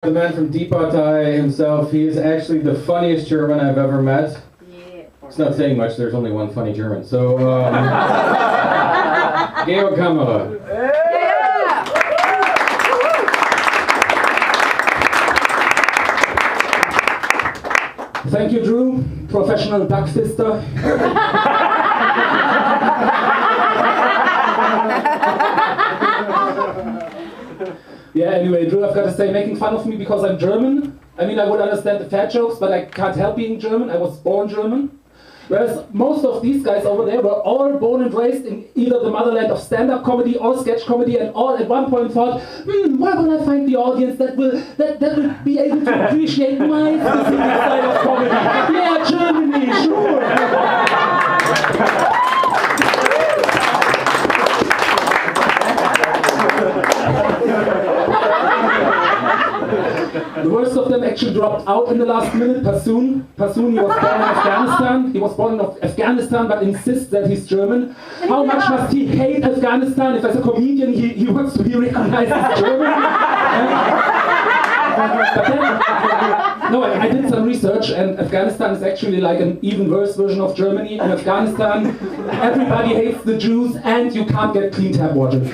The man from Deepatei himself, he is actually the funniest German I've ever met. Yeah. It's not saying much, there's only one funny German. So, Georg Kammerer. Yeah. Thank you, Drew, professional duck fister. Yeah, anyway, Drew, I've got to say, making fun of me because I'm German. I mean, I would understand the fat jokes, but I can't help being German. I was born German. Whereas most of these guys over there were all born and raised in either the motherland of stand-up comedy or sketch comedy, and all at one point thought, where will I find the audience that will be able to appreciate my specific style of comedy? Yeah, Germany, sure. The worst of them actually dropped out in the last minute. Passoon, he was born in Afghanistan. He was born in Afghanistan but insists that he's German. How much must he hate Afghanistan if as a comedian he wants to be recognized as German? But then, no, I did some research, and Afghanistan is actually like an even worse version of Germany. In Afghanistan, everybody hates the Jews and you can't get clean tap water.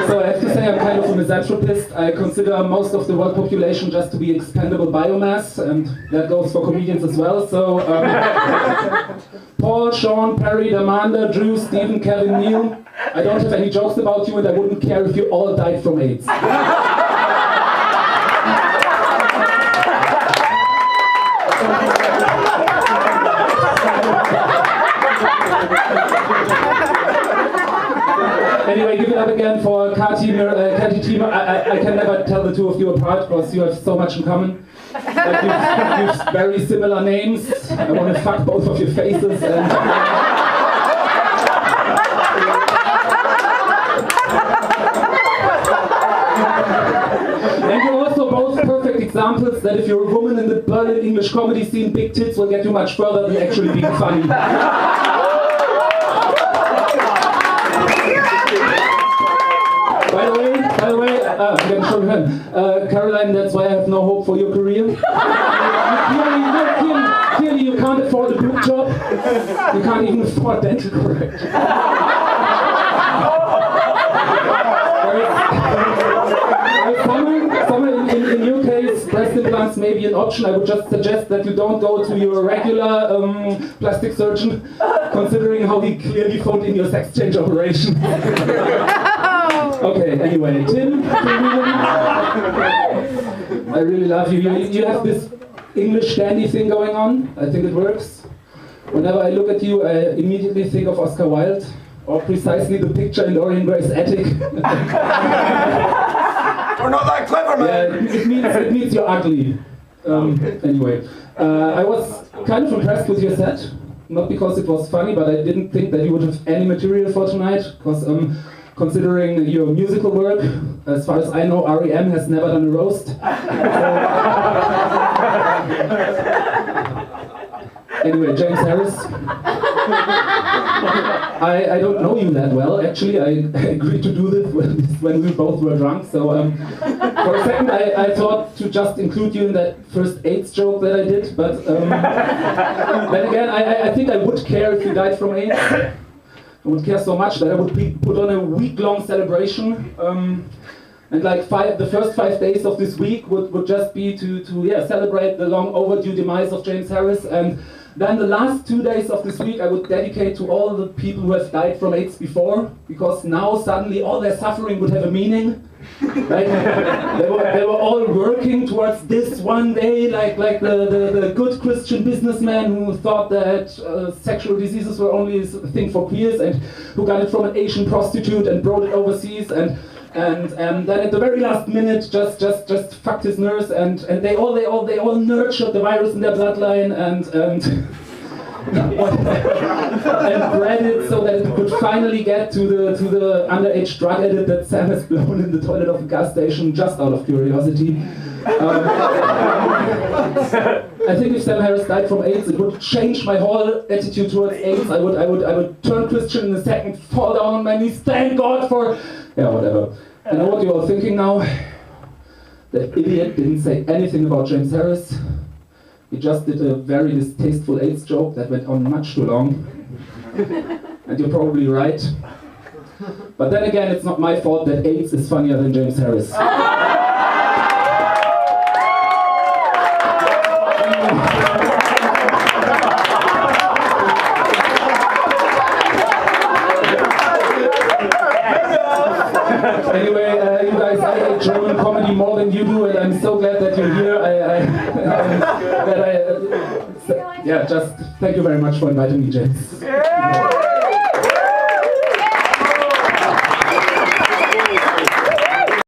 So I have to say I'm kind of a misanthropist. I consider most of the world population just to be expendable biomass, and that goes for comedians as well. So Paul, Sean, Perry, Amanda, Drew, Stephen, Kevin, Neil, I don't have any jokes about you, and I wouldn't care if you all died from AIDS. Anyway, give it up again for Kati Timur. I can never tell the two of you apart because you have so much in common. Like you've very similar names. I want to fuck both of your faces. And you're also both perfect examples that if you're a woman in the Berlin English comedy scene, big tits will get you much further than actually being funny. By the way, Caroline, that's why I have no hope for your career. Clearly you can't afford a boob job. You can't even afford dental correction. In your case, breast implants may be an option. I would just suggest that you don't go to your regular plastic surgeon, considering how he clearly phoned in your sex change operation. Okay, anyway, Tim, I really love you. You have this English dandy thing going on. I think it works. Whenever I look at you, I immediately think of Oscar Wilde, or precisely the picture in Dorian Gray's attic. We're not that clever, man! Yeah, it means you're ugly. Anyway, I was kind of impressed with your set. Not because it was funny, but I didn't think that you would have any material for tonight. Because considering your musical work, as far as I know, R.E.M. has never done a roast. Anyway, James Harris. I don't know you that well, actually. I agreed to do this when we both were drunk. So for a second I thought to just include you in that first AIDS joke that I did. But then again, I think I would care if you died from AIDS. I would care so much that I would put on a week-long celebration, and like the first 5 days of this week would just be to celebrate the long overdue demise of James Harris, and then the last 2 days of this week I would dedicate to all the people who have died from AIDS before, because now suddenly all their suffering would have a meaning. Like they were all working towards this one day, like the good Christian businessman who thought that sexual diseases were only a thing for queers, and who got it from an Asian prostitute and brought it overseas, and then at the very last minute just fucked his nurse, and they all nurtured the virus in their bloodline and bred it so that it could finally get to the underage drug addict that Sam has blown in the toilet of a gas station just out of curiosity. I think if Sam Harris died from AIDS, it would change my whole attitude towards AIDS. I would turn Christian in a second, fall down on my knees, thank God for... Yeah, whatever. I know what you're all thinking now. That idiot didn't say anything about James Harris. He just did a very distasteful AIDS joke that went on much too long. And you're probably right. But then again, it's not my fault that AIDS is funnier than James Harris. Anyway, you guys, I hate German comedy more than you do, and I'm so glad that you're here. Yeah, just thank you very much for inviting me, James.